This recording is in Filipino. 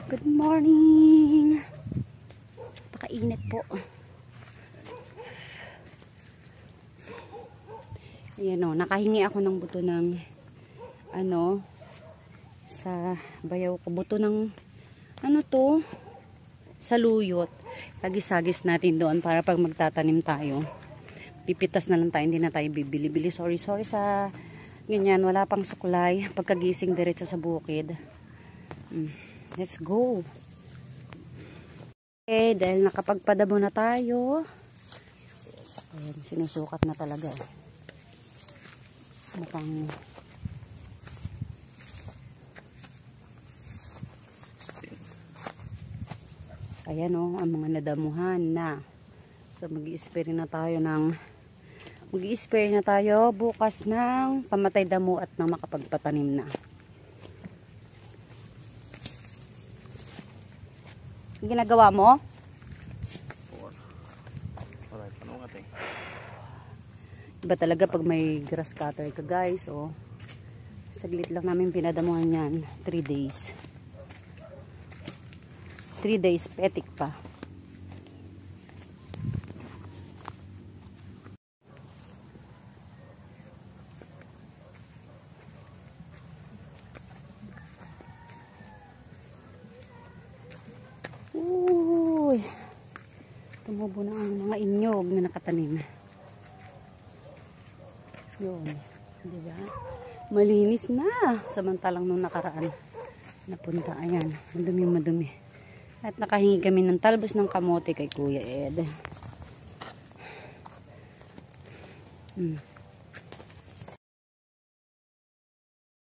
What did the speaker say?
Good morning. Napakainit po. Ayan o, nakahingi ako ng buto ng sa bayaw ko. Buto ng saluyot. Hagis-hagis natin doon para pag magtatanim tayo. Pipitas na lang tayo, hindi na tayo bibili-bili. Sorry sa ganyan, wala pang suklay. Pagkagising diretso sa bukid. Let's go. Okay, dahil nakapagpadamo na tayo. Ayan, sinusukat na talaga. Mukhang ayan o, ang mga nadamuhan na. So mag-i-spray na tayo bukas ng pamatay damo at ng makapagpatanim na. Ginagawa mo? Iba talaga pag may grass cutter ka guys. Oh. Saglit lang namin pinadamuhan yan. 3 days. 3 days petik pa. Uy, tumubo na ang mga inyog na nakatanim. Yun, diba? Malinis na. Samantalang nung nakaraan napunta, ayan, madumi. At nakahingi kami ng talbos ng kamote kay Kuya Ed.